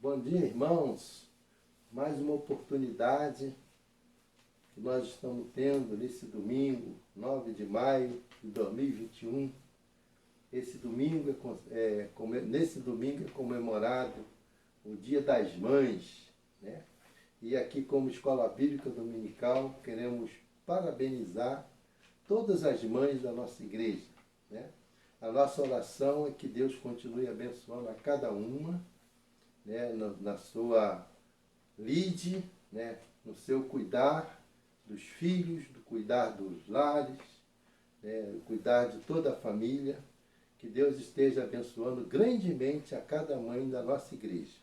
Bom dia, irmãos. Mais uma oportunidade que nós estamos tendo nesse domingo, 9 de maio de 2021. Nesse domingo é comemorado o Dia das Mães, né? E aqui, como Escola Bíblica Dominical, queremos parabenizar todas as mães da nossa igreja, né? A nossa oração é que Deus continue abençoando a cada uma, né, na sua lide, né, no seu cuidar dos filhos, do cuidar dos lares, né, cuidar de toda a família. Que Deus esteja abençoando grandemente a cada mãe da nossa igreja.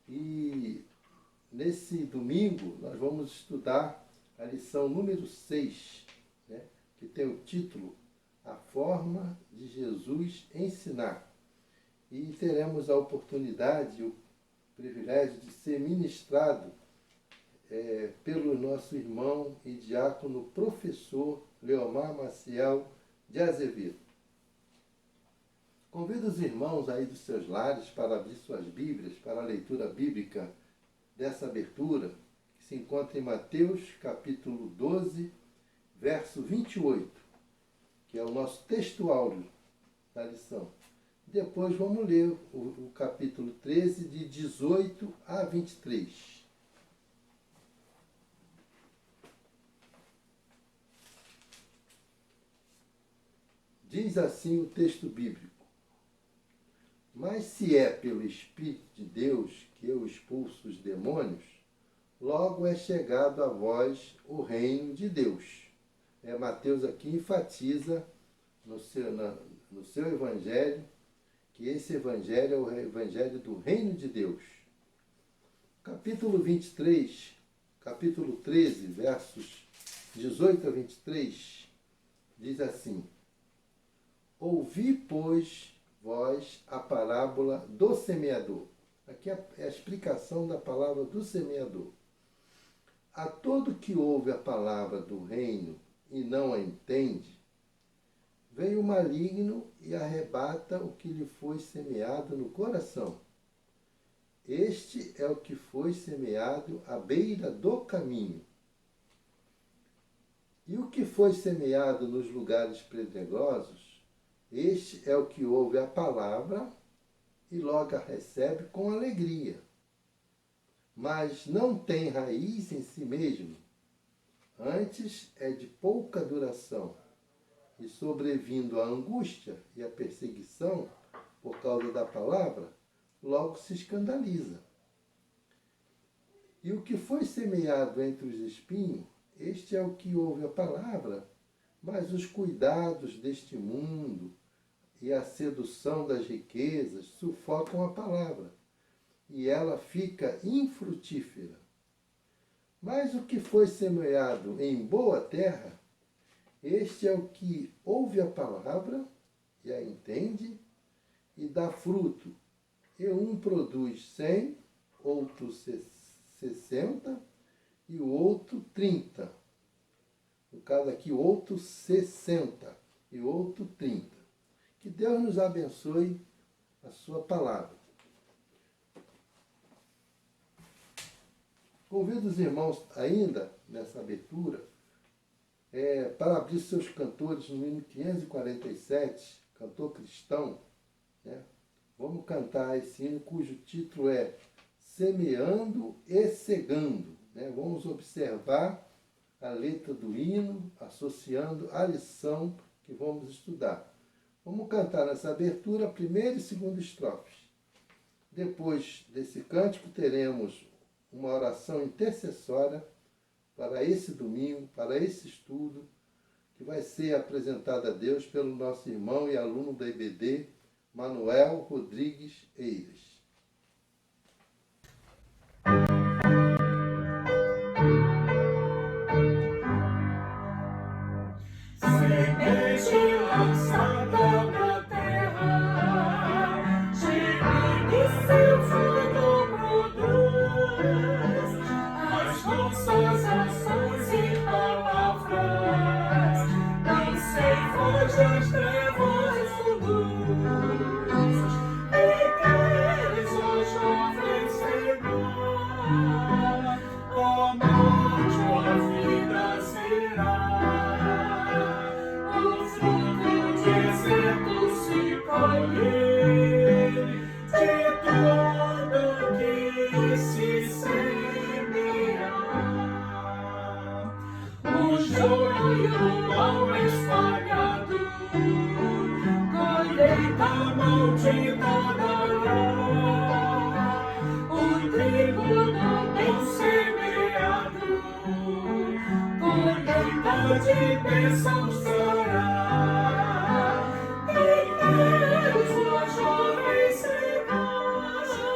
E nesse domingo nós vamos estudar a lição número 6, né, que tem o título A Forma de Jesus Ensinar. E teremos a oportunidade, o privilégio de ser ministrado pelo nosso irmão e diácono professor Leomar Maciel de Azevedo. Convido os irmãos aí dos seus lares para abrir suas Bíblias para a leitura bíblica dessa abertura, que se encontra em Mateus capítulo 12, verso 28, que é o nosso texto áureo da lição. Depois vamos ler o capítulo 13, de 18 a 23. Diz assim o texto bíblico: Mas se é pelo Espírito de Deus que eu expulso os demônios, logo é chegado a vós o reino de Deus. Mateus aqui enfatiza no seu evangelho que esse evangelho é o evangelho do reino de Deus. Capítulo 23, capítulo 13, versos 18 a 23, diz assim: Ouvi, pois, vós a parábola do semeador. Aqui é a explicação da palavra do semeador. A todo que ouve a palavra do reino e não a entende, vem o maligno e arrebata o que lhe foi semeado no coração. Este é o que foi semeado à beira do caminho. E o que foi semeado nos lugares pedregosos, este é o que ouve a palavra e logo a recebe com alegria, mas não tem raiz em si mesmo, antes é de pouca duração, e sobrevindo a angústia e a perseguição por causa da palavra, logo se escandaliza. E o que foi semeado entre os espinhos, este é o que ouve a palavra, mas os cuidados deste mundo e a sedução das riquezas sufocam a palavra, e ela fica infrutífera. Mas o que foi semeado em boa terra, este é o que ouve a palavra e a entende e dá fruto. E um produz 100, outro 60 e o outro 30. No caso aqui, outro 60 e outro 30. Que Deus nos abençoe a sua palavra. Convido os irmãos ainda, nessa abertura, para abrir seus cantores no hino 547, cantor cristão, né? Vamos cantar esse hino cujo título é Semeando e Cegando, né? Vamos observar a letra do hino, associando a lição que vamos estudar. Vamos cantar nessa abertura a primeira e segunda estrofes. Depois desse cântico teremos uma oração intercessória para esse domingo, para esse estudo, que vai ser apresentada a Deus pelo nosso irmão e aluno da IBD, Manuel Rodrigues Eiras. Semente lançada na terra, germine e seu fruto produz, as nossas ações e palavras, não ceifam as trevas do luz. E da maldita dará o trigo do bem semeado, colheita de bênçãos será. Em Deus a jovem se casa,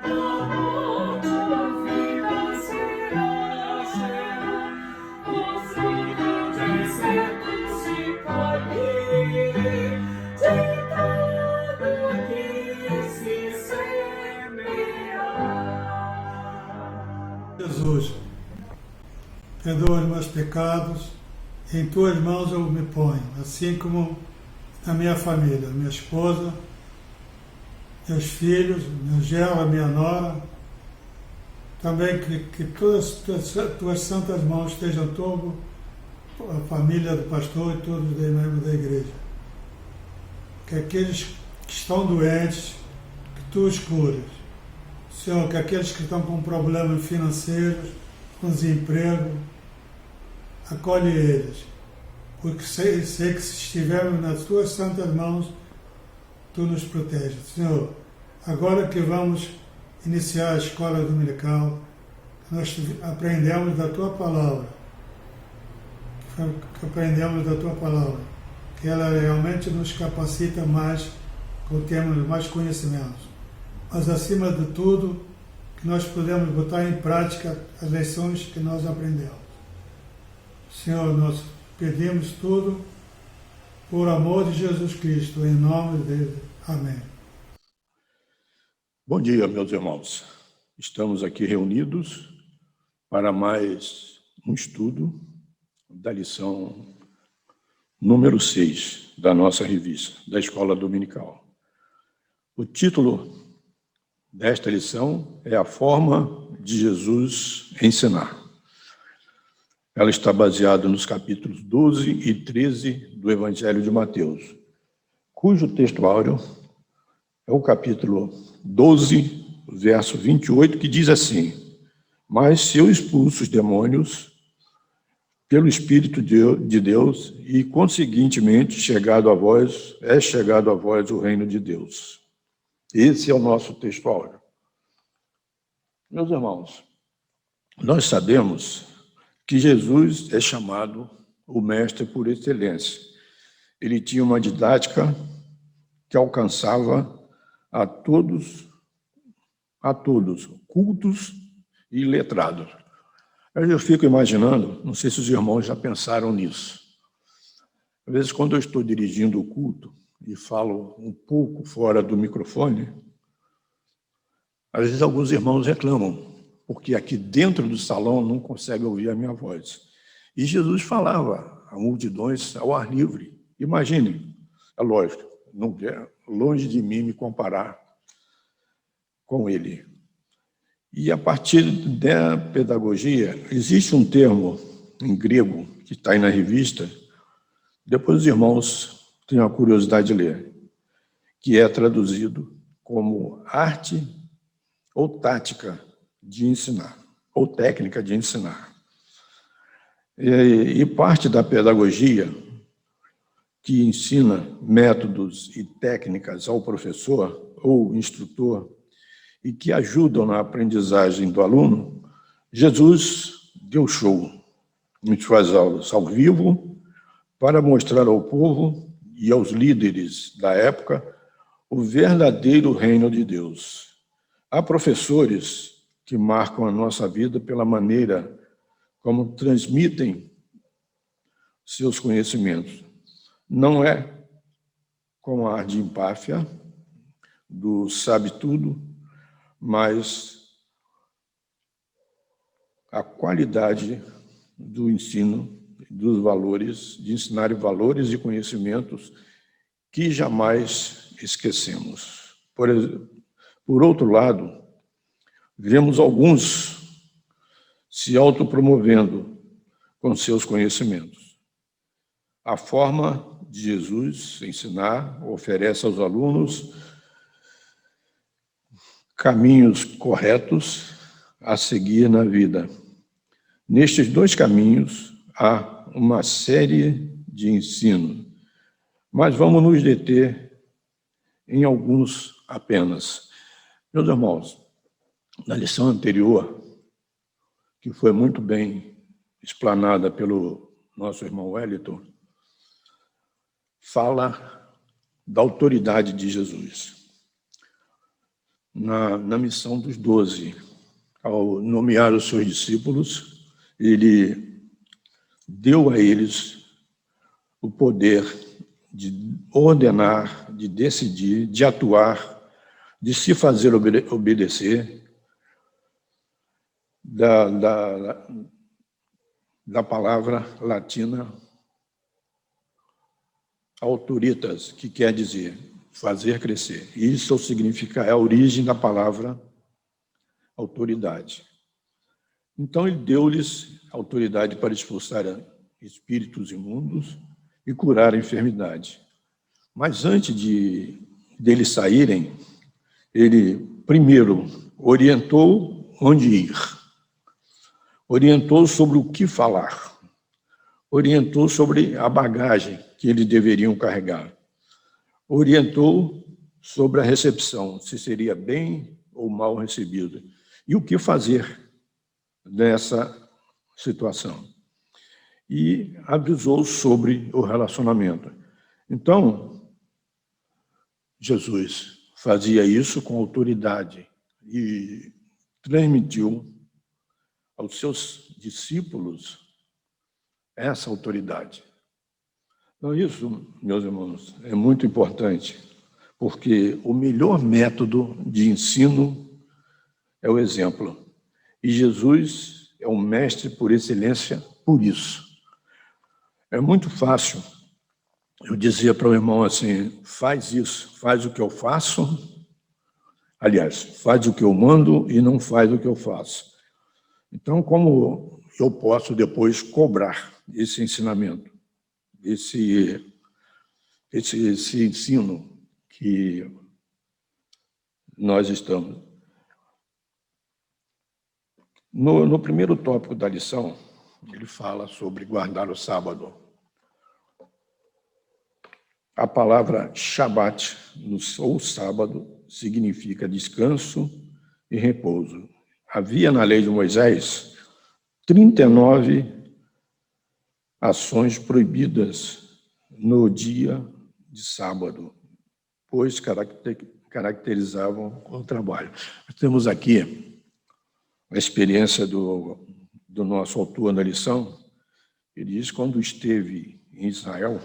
da morte a vida será. O fruto de certo se colhe, de tudo que se semear. Jesus, perdoa os meus pecados, em tuas mãos eu me ponho, assim como na minha família, minha esposa, meus filhos, meu genro, a minha nora, também que todas as tuas santas mãos estejam sobre a família do pastor e todos os membros da igreja. Que aqueles que estão doentes, que tu os cures. Senhor, que aqueles que estão com problemas financeiros, com desemprego, acolhe eles, porque sei que se estivermos nas tuas santas mãos, tu nos proteges. Senhor, agora que vamos iniciar a escola dominical, nós aprendemos da tua palavra, que ela realmente nos capacita mais, com termos mais conhecimentos. Mas, acima de tudo, que nós podemos botar em prática as lições que nós aprendemos. Senhor, nós pedimos tudo por amor de Jesus Cristo, em nome dele. Amém. Bom dia, meus irmãos. Estamos aqui reunidos para mais um estudo da lição número 6 da nossa revista, da Escola Dominical. O título desta lição é A Forma de Jesus Ensinar. Ela está baseada nos capítulos 12 e 13 do Evangelho de Mateus, cujo texto áureo é o capítulo 12, verso 28, que diz assim: Mas se eu expulso os demônios pelo Espírito de Deus, e conseguintemente é chegado a vós o reino de Deus. Esse é o nosso texto áureo. Meus irmãos, nós sabemos que Jesus é chamado o mestre por excelência. Ele tinha uma didática que alcançava a todos, cultos e letrados. Eu fico imaginando, não sei se os irmãos já pensaram nisso. Às vezes, quando eu estou dirigindo o culto e falo um pouco fora do microfone, às vezes alguns irmãos reclamam, porque aqui dentro do salão não conseguem ouvir a minha voz. E Jesus falava a multidões ao ar livre. Imaginem, é lógico, não é longe de mim me comparar com ele. E a partir da pedagogia, existe um termo em grego que está aí na revista, depois os irmãos têm a curiosidade de ler, que é traduzido como arte ou tática de ensinar, ou técnica de ensinar. E parte da pedagogia que ensina métodos e técnicas ao professor ou instrutor e que ajudam na aprendizagem do aluno, Jesus deu show em suas aulas ao vivo para mostrar ao povo e aos líderes da época o verdadeiro reino de Deus. Há professores que marcam a nossa vida pela maneira como transmitem seus conhecimentos. Não é com ar de empáfia, do sabe-tudo, mas a qualidade do ensino, dos valores, de ensinar valores e conhecimentos que jamais esquecemos. Por outro lado, vemos alguns se autopromovendo com seus conhecimentos. A forma de Jesus ensinar oferece aos alunos caminhos corretos a seguir na vida. Nestes dois caminhos há uma série de ensinos, mas vamos nos deter em alguns apenas. Meus irmãos, na lição anterior, que foi muito bem explanada pelo nosso irmão Wellington, fala da autoridade de Jesus. Na missão dos 12, ao nomear os seus discípulos, ele deu a eles o poder de ordenar, de decidir, de atuar, de se fazer obedecer da palavra latina autoritas, que quer dizer fazer crescer. Isso significa, é a origem da palavra autoridade. Então, ele deu-lhes autoridade para expulsar espíritos imundos e curar a enfermidade. Mas antes deles saírem, ele primeiro orientou onde ir, orientou sobre o que falar, orientou sobre a bagagem que eles deveriam carregar, orientou sobre a recepção, se seria bem ou mal recebido, e o que fazer nessa situação. E avisou sobre o relacionamento. Então, Jesus fazia isso com autoridade e transmitiu aos seus discípulos essa autoridade. Então, isso, meus irmãos, é muito importante, porque o melhor método de ensino é o exemplo. E Jesus é um mestre por excelência por isso. É muito fácil eu dizer para o irmão assim, faz isso, faz o que eu faço, aliás, faz o que eu mando e não faz o que eu faço. Então, como eu posso depois cobrar esse ensinamento, esse ensino que nós estamos? No primeiro tópico da lição, ele fala sobre guardar o sábado. A palavra Shabat, ou sábado, significa descanso e repouso. Havia na lei de Moisés 39 ações proibidas no dia de sábado, pois caracterizavam o trabalho. Temos aqui a experiência do nosso autor na lição. Ele diz que quando esteve em Israel,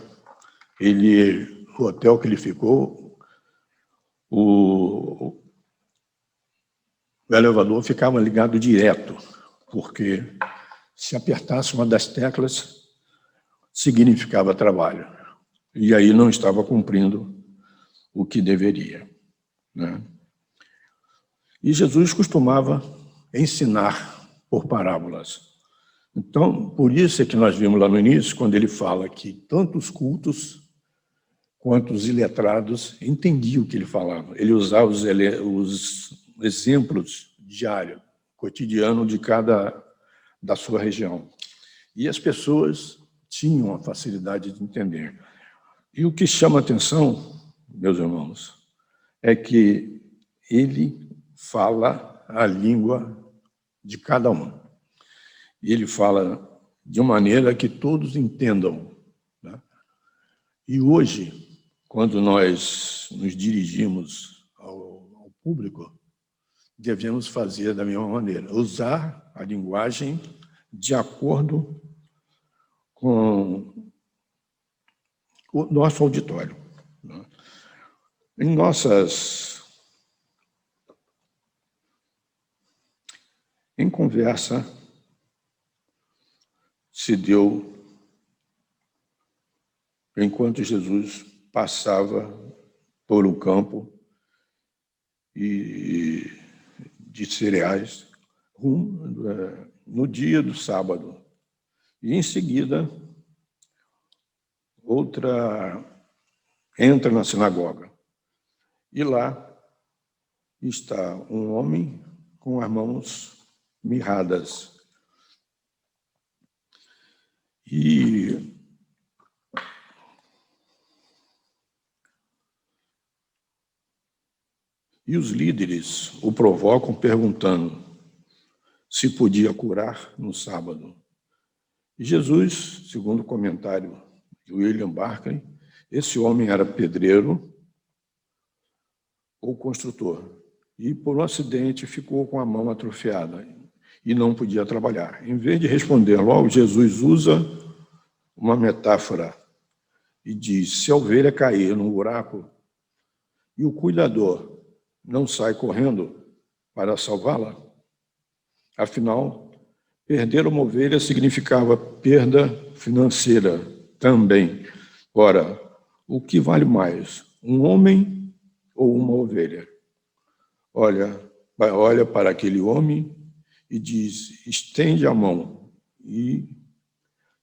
o hotel que ele ficou, o elevador ficava ligado direto, porque se apertasse uma das teclas, significava trabalho. E aí não estava cumprindo o que deveria, né? E Jesus costumava ensinar por parábolas. Então, por isso é que nós vimos lá no início, quando ele fala que tanto os cultos quanto os iletrados entendiam o que ele falava. Ele usava os exemplos diários, cotidiano da sua região. E as pessoas tinham a facilidade de entender. E o que chama a atenção, meus irmãos, é que ele fala a língua de cada um. E ele fala de uma maneira que todos entendam, né? E hoje, quando nós nos dirigimos ao público, devemos fazer da mesma maneira, usar a linguagem de acordo com o nosso auditório, né? Em conversa, se deu enquanto Jesus passava por um campo de cereais no dia do sábado. E, em seguida, outra entra na sinagoga. E lá está um homem com as mãos mirradas. E E os líderes o provocam perguntando se podia curar no sábado. E Jesus, segundo o comentário de William Barclay, esse homem era pedreiro ou construtor, e por um acidente ficou com a mão atrofiada e não podia trabalhar. Em vez de responder logo, Jesus usa uma metáfora e diz: se a ovelha cair num buraco e o cuidador não sai correndo para salvá-la, afinal, perder uma ovelha significava perda financeira também. Ora, o que vale mais, um homem ou uma ovelha? Olha para aquele homem e diz: estende a mão. E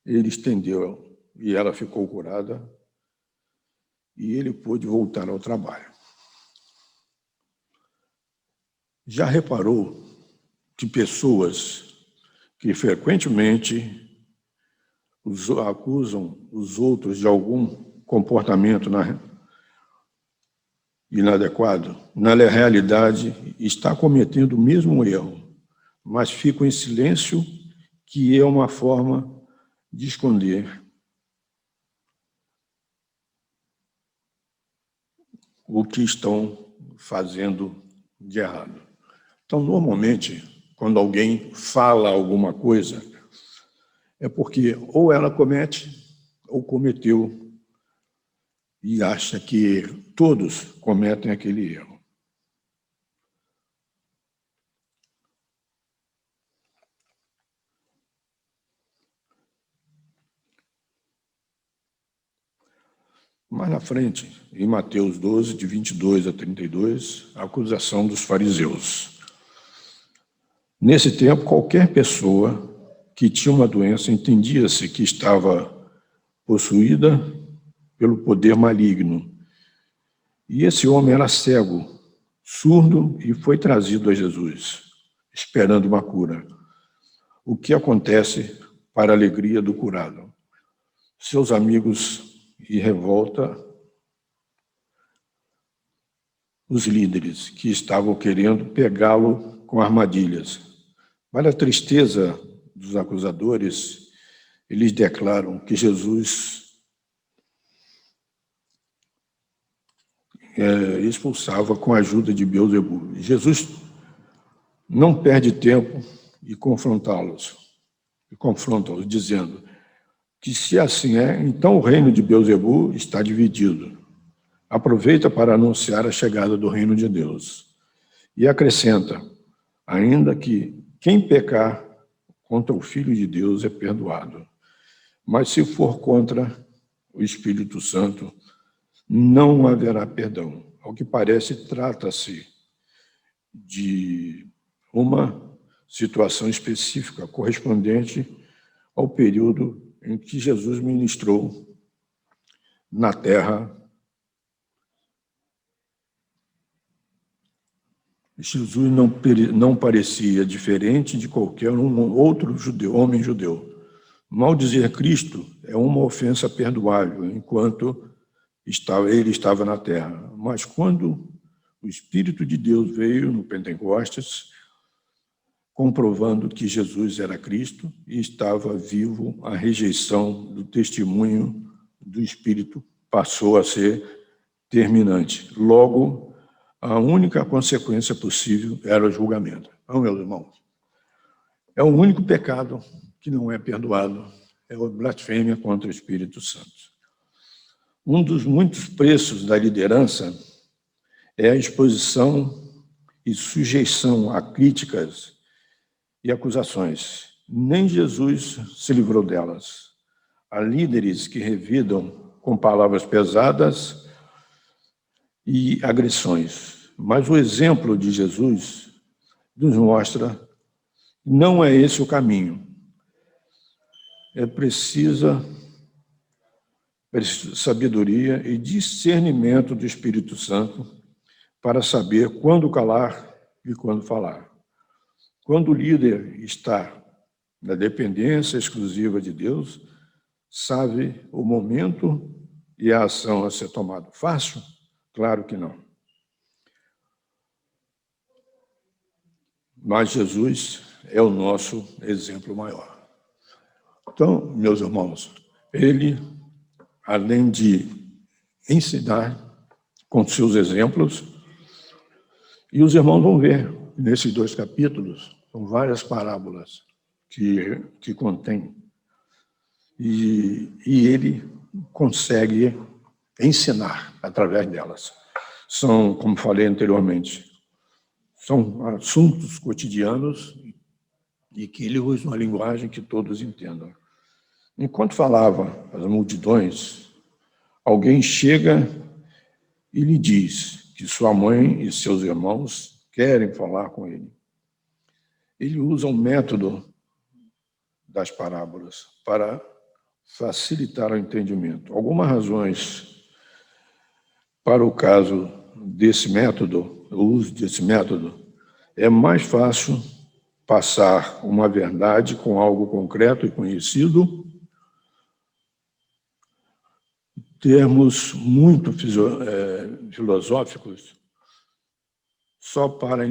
ele estendeu, e ela ficou curada, e ele pôde voltar ao trabalho. Já reparou que pessoas que frequentemente acusam os outros de algum comportamento inadequado, na realidade está cometendo o mesmo erro, mas ficam em silêncio, que é uma forma de esconder o que estão fazendo de errado. Então, normalmente, quando alguém fala alguma coisa, é porque ou ela comete ou cometeu e acha que todos cometem aquele erro. Mais na frente, em Mateus 12, de 22 a 32, a acusação dos fariseus. Nesse tempo, qualquer pessoa que tinha uma doença entendia-se que estava possuída pelo poder maligno. E esse homem era cego, surdo, e foi trazido a Jesus, esperando uma cura. O que acontece para a alegria do curado? Seus amigos e revolta os líderes que estavam querendo pegá-lo com armadilhas. Para a tristeza dos acusadores, eles declaram que Jesus expulsava com a ajuda de Beelzebul. Jesus não perde tempo em confrontá-los, dizendo que se assim é, então o reino de Beelzebul está dividido. Aproveita para anunciar a chegada do reino de Deus. E acrescenta, ainda que quem pecar contra o Filho de Deus é perdoado, mas se for contra o Espírito Santo, não haverá perdão. Ao que parece, trata-se de uma situação específica correspondente ao período em que Jesus ministrou na terra. Jesus não parecia diferente de qualquer outro homem judeu. Maldizer Cristo é uma ofensa perdoável, enquanto ele estava na terra. Mas quando o Espírito de Deus veio no Pentecostes, comprovando que Jesus era Cristo e estava vivo, a rejeição do testemunho do Espírito passou a ser terminante. Logo, a única consequência possível era o julgamento. Então, meus irmãos, é o único pecado que não é perdoado, é a blasfêmia contra o Espírito Santo. Um dos muitos preços da liderança é a exposição e sujeição a críticas e acusações. Nem Jesus se livrou delas. Há líderes que revidam com palavras pesadas e agressões. Mas o exemplo de Jesus nos mostra que não é esse o caminho. É precisa sabedoria e discernimento do Espírito Santo para saber quando calar e quando falar. Quando o líder está na dependência exclusiva de Deus, sabe o momento e a ação a ser tomada. Fácil? Claro que não. mas Jesus é o nosso exemplo maior. Então, meus irmãos, ele, além de ensinar com seus exemplos, e os irmãos vão ver nesses 2 capítulos, são várias parábolas que contém, e ele consegue ensinar através delas. São, como falei anteriormente, são assuntos cotidianos e que ele usa uma linguagem que todos entendam. Enquanto falava às multidões, alguém chega e lhe diz que sua mãe e seus irmãos querem falar com ele. Ele usa um método das parábolas para facilitar o entendimento. Algumas razões para o caso desse método, o uso desse método, é mais fácil passar uma verdade com algo concreto e conhecido, termos muito filosóficos só para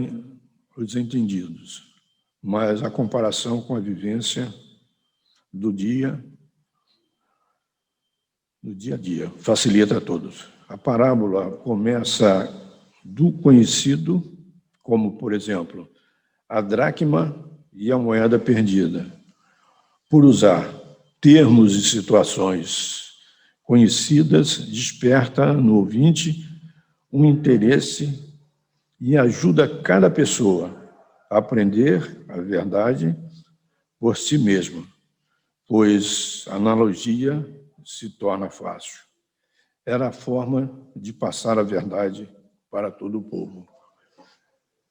os entendidos, mas a comparação com a vivência do dia a dia facilita a todos. A parábola começa do conhecido, como, por exemplo, a dracma e a moeda perdida. Por usar termos e situações conhecidas, desperta no ouvinte um interesse e ajuda cada pessoa a aprender a verdade por si mesma, pois a analogia se torna fácil. Era a forma de passar a verdade para todo o povo.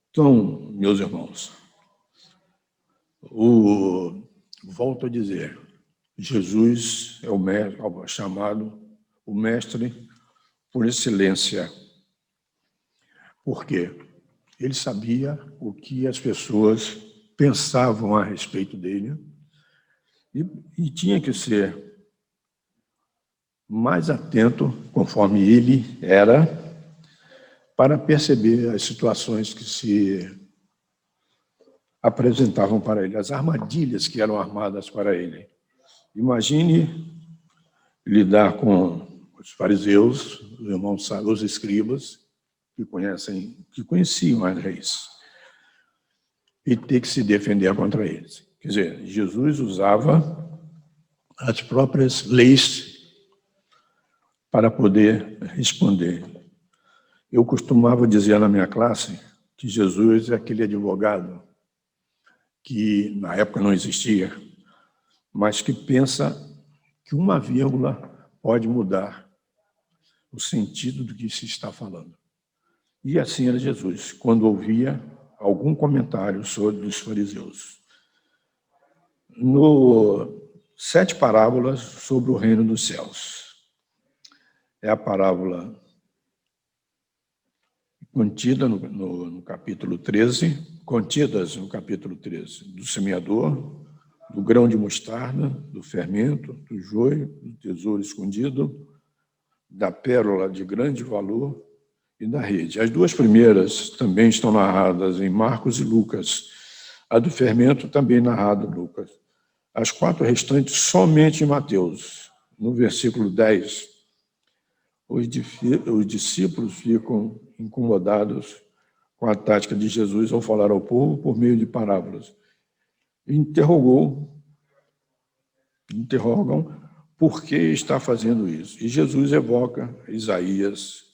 Então, meus irmãos, volto a dizer, Jesus é o mestre, chamado o mestre por excelência. Por quê? Ele sabia o que as pessoas pensavam a respeito dele e tinha que ser mais atento, conforme ele era, para perceber as situações que se apresentavam para ele, as armadilhas que eram armadas para ele. Imagine lidar com os fariseus, os irmãos, os escribas, que conheciam as leis, e ter que se defender contra eles. Quer dizer, Jesus usava as próprias leis para poder responder. Eu costumava dizer na minha classe que Jesus é aquele advogado que na época não existia, mas que pensa que uma vírgula pode mudar o sentido do que se está falando. E assim era Jesus, quando ouvia algum comentário sobre os fariseus. No 7 parábolas sobre o reino dos céus. É a parábola contidas no capítulo 13, do semeador, do grão de mostarda, do fermento, do joio, do tesouro escondido, da pérola de grande valor e da rede. As 2 primeiras também estão narradas em Marcos e Lucas. A do fermento também narrada em Lucas. As 4 restantes somente em Mateus. No versículo 10, os discípulos ficam incomodados com a tática de Jesus ao falar ao povo por meio de parábolas. Interrogam por que está fazendo isso. E Jesus evoca Isaías,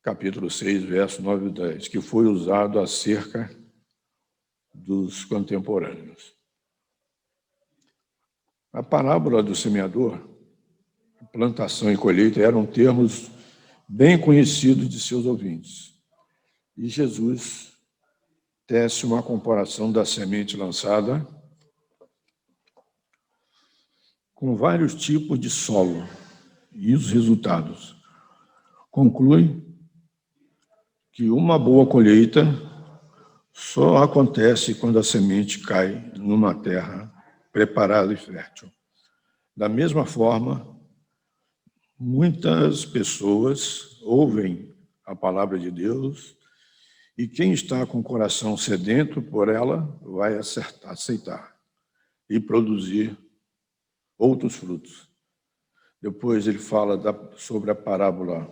capítulo 6, verso 9 e 10, que foi usado acerca dos contemporâneos. A parábola do semeador, plantação e colheita, eram termos bem conhecidos de seus ouvintes. E Jesus tece uma comparação da semente lançada com vários tipos de solo e os resultados. Conclui que uma boa colheita só acontece quando a semente cai numa terra preparada e fértil. Da mesma forma, muitas pessoas ouvem a palavra de Deus E quem está com o coração sedento por ela vai aceitar e produzir outros frutos. Depois ele fala sobre a parábola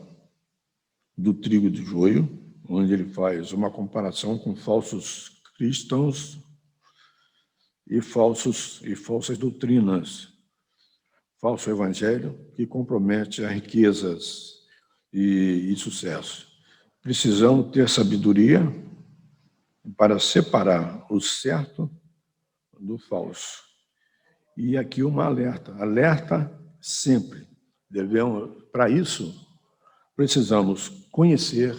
do trigo e do joio, onde ele faz uma comparação com falsos cristãos e falsas doutrinas, falso evangelho que compromete as riquezas e sucesso. Precisamos ter sabedoria para separar o certo do falso. E aqui uma alerta sempre. Para isso, precisamos conhecer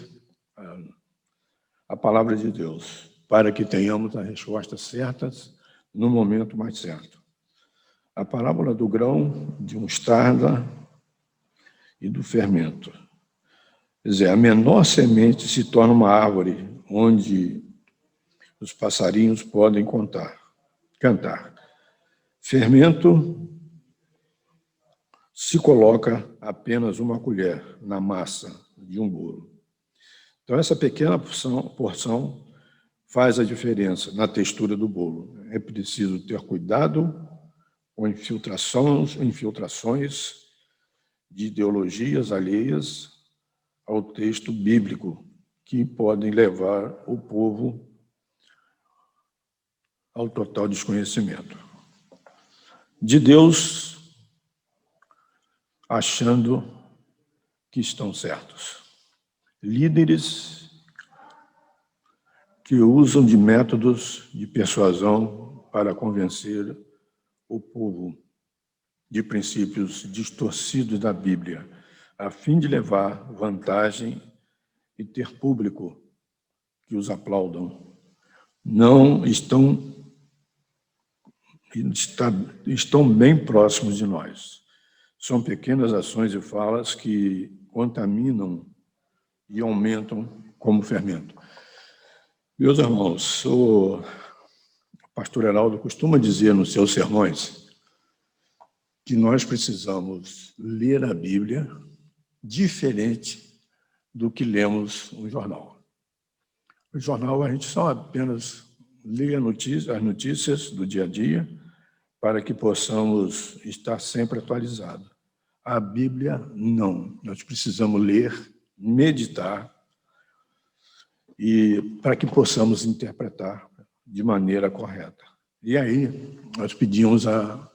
a palavra de Deus, para que tenhamos as respostas certas no momento mais certo. A parábola do grão, de mostarda e do fermento. Quer dizer, a menor semente se torna uma árvore onde os passarinhos podem cantar. Fermento se coloca apenas uma colher na massa de um bolo. Então, essa pequena porção faz a diferença na textura do bolo. É preciso ter cuidado com infiltrações de ideologias alheias ao texto bíblico, que podem levar o povo ao total desconhecimento de Deus, achando que estão certos. Líderes que usam de métodos de persuasão para convencer o povo de princípios distorcidos da Bíblia, a fim de levar vantagem e ter público que os aplaudam. Não estão bem próximos de nós. São pequenas ações e falas que contaminam e aumentam como fermento. Meus irmãos, o pastor Heraldo costuma dizer nos seus sermões que nós precisamos ler a Bíblia diferente do que lemos no jornal. No jornal, a gente só apenas lê as notícias do dia a dia para que possamos estar sempre atualizados. A Bíblia, não. Nós precisamos ler, meditar, e para que possamos interpretar de maneira correta. E aí, nós pedimos a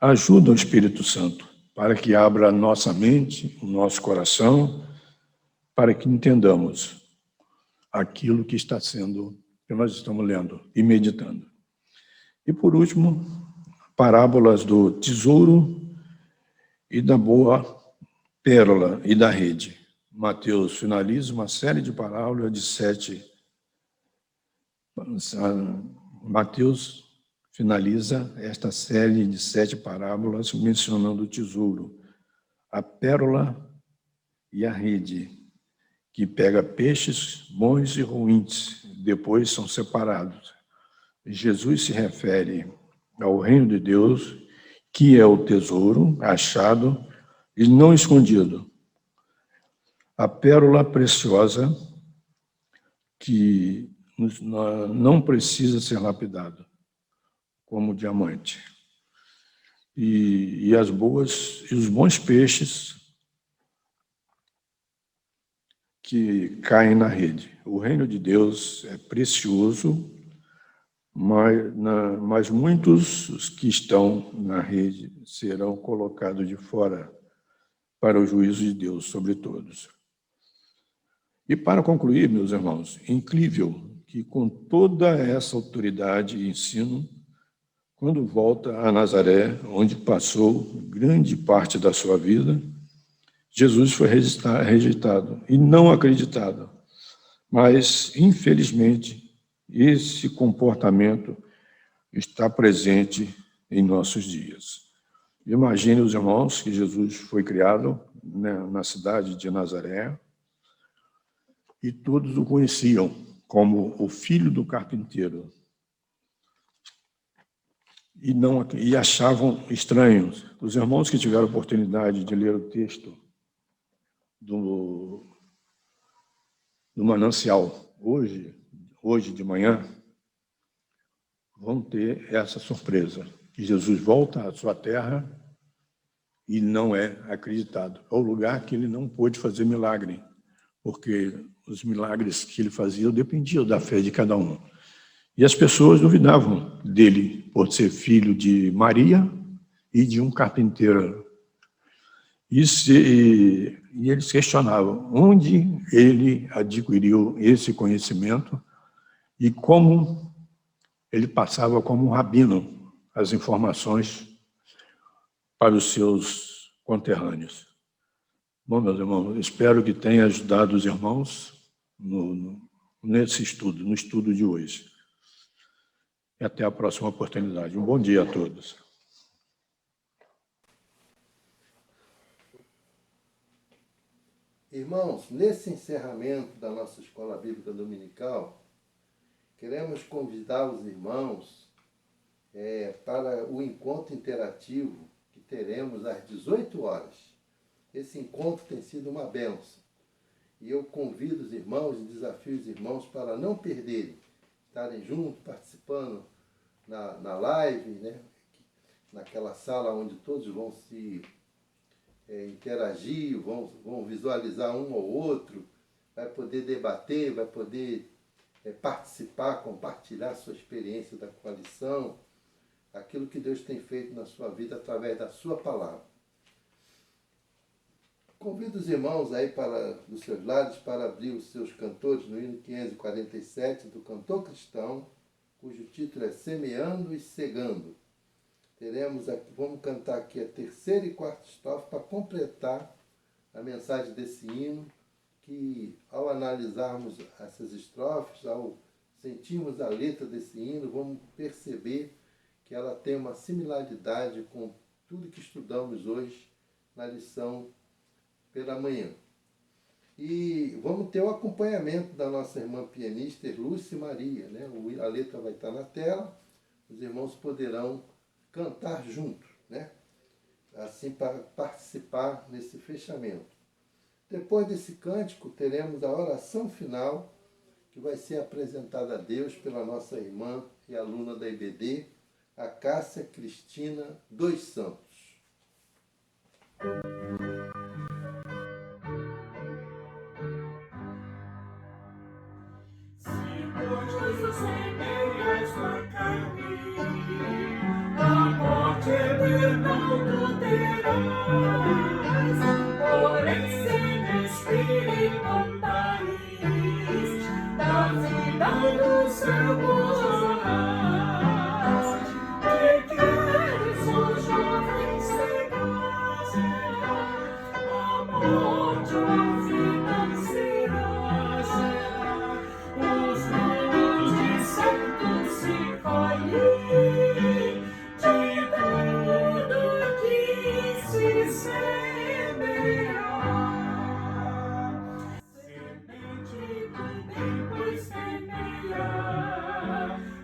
ajuda ao Espírito Santo para que abra a nossa mente, o nosso coração, para que entendamos aquilo que que nós estamos lendo e meditando. E, por último, parábolas do tesouro e da boa pérola e da rede. Mateus finaliza uma série de parábolas de 7. Mateus finaliza esta série de 7 parábolas mencionando o tesouro, a pérola e a rede, que pega peixes bons e ruins, depois são separados. Jesus se refere ao reino de Deus, que é o tesouro achado e não escondido. A pérola preciosa, que não precisa ser lapidada, como diamante. E os bons peixes que caem na rede. O reino de Deus é precioso, mas muitos os que estão na rede serão colocados de fora para o juízo de Deus sobre todos. E para concluir, meus irmãos, incrível que com toda essa autoridade e ensino, quando volta a Nazaré, onde passou grande parte da sua vida, Jesus foi rejeitado e não acreditado. Mas, infelizmente, esse comportamento está presente em nossos dias. Imagine os irmãos que Jesus foi criado, né, na cidade de Nazaré, e todos o conheciam como o filho do carpinteiro. E achavam estranhos. Os irmãos que tiveram a oportunidade de ler o texto do manancial, hoje de manhã, vão ter essa surpresa, que Jesus volta à sua terra e não é acreditado. É o lugar que ele não pôde fazer milagre, porque os milagres que ele fazia dependiam da fé de cada um. E as pessoas duvidavam dele por ser filho de Maria e de um carpinteiro. E eles questionavam onde ele adquiriu esse conhecimento e como ele passava como um rabino as informações para os seus conterrâneos. Bom, meus irmãos, espero que tenha ajudado os irmãos nesse estudo, no estudo de hoje. E até a próxima oportunidade. Um bom dia a todos. Irmãos, nesse encerramento da nossa Escola Bíblica Dominical, queremos convidar os irmãos para o encontro interativo que teremos às 18 horas. Esse encontro tem sido uma bênção. E eu convido os irmãos e desafio os irmãos para não perderem, estarem juntos, participando na live, né? Naquela sala onde todos vão se interagir, vão visualizar um ou outro, vai poder debater, vai poder participar, compartilhar sua experiência da coalição, aquilo que Deus tem feito na sua vida através da sua palavra. Convido os irmãos aí dos seus lados para abrir os seus cantores no hino 547 do Cantor Cristão, cujo título é Semeando e Cegando. Vamos cantar aqui a terceira e quarta estrofe para completar a mensagem desse hino, que ao analisarmos essas estrofes, ao sentirmos a letra desse hino, vamos perceber que ela tem uma similaridade com tudo que estudamos hoje na lição pela manhã. E vamos ter o acompanhamento da nossa irmã pianista Lúcia Maria, né? A letra vai estar na tela, os irmãos poderão cantar juntos, né? Assim, para participar nesse fechamento. Depois desse cântico, teremos a oração final, que vai ser apresentada a Deus pela nossa irmã e aluna da IBD, a Cássia Cristina dos Santos. Porém, sem espírito da vida do seu coração, que queres, ó jovem, cegar, a morte ou a vida será, os frutos de santos se colhem, de tudo que se semear. Semente do bem, pois semear,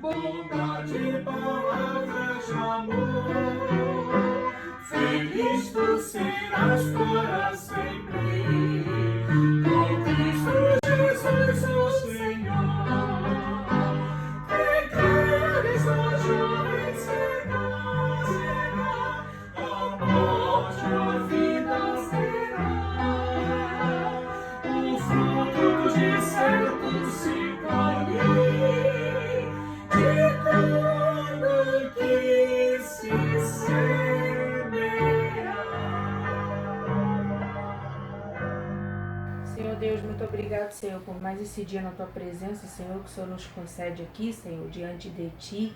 bondade, palavras de amor, feliz tu serás para sempre, com Cristo Jesus, o Senhor. Que queres, ó jovem, cegar, a morte ou a vida será, os frutos de certo se colhem, de tudo que se semear. Senhor Deus, muito obrigado, Senhor, por mais esse dia na Tua presença, Senhor, que o Senhor nos concede aqui, Senhor, diante de Ti.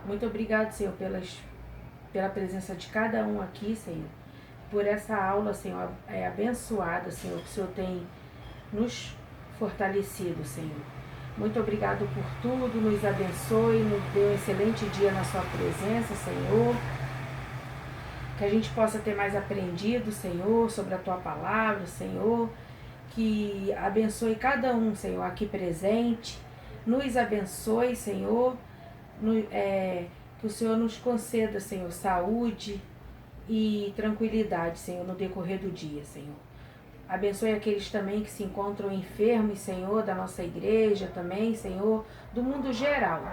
Muito obrigado, Senhor, pela presença de cada um aqui, Senhor, por essa aula, Senhor, abençoada, Senhor, que o Senhor tem nos fortalecido, Senhor. Muito obrigado por tudo, nos abençoe, nos dê um excelente dia na Sua presença, Senhor. Que a gente possa ter mais aprendido, Senhor, sobre a Tua palavra, Senhor. Que abençoe cada um, Senhor, aqui presente. Nos abençoe, Senhor. Que o Senhor nos conceda, Senhor, saúde e tranquilidade, Senhor, no decorrer do dia, Senhor. Abençoe aqueles também que se encontram enfermos, Senhor, da nossa igreja também, Senhor, do mundo geral.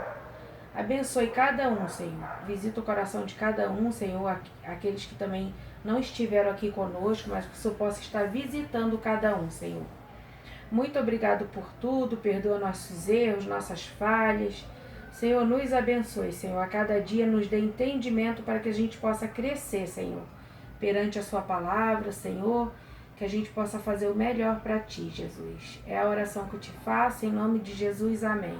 Abençoe cada um, Senhor. Visita o coração de cada um, Senhor, aqueles que também não estiveram aqui conosco, mas que o Senhor possa estar visitando cada um, Senhor. Muito obrigado por tudo, perdoa nossos erros, nossas falhas. Senhor, nos abençoe, Senhor. A cada dia nos dê entendimento para que a gente possa crescer, Senhor, perante a sua palavra, Senhor, que a gente possa fazer o melhor para ti, Jesus. É a oração que eu te faço, em nome de Jesus, amém.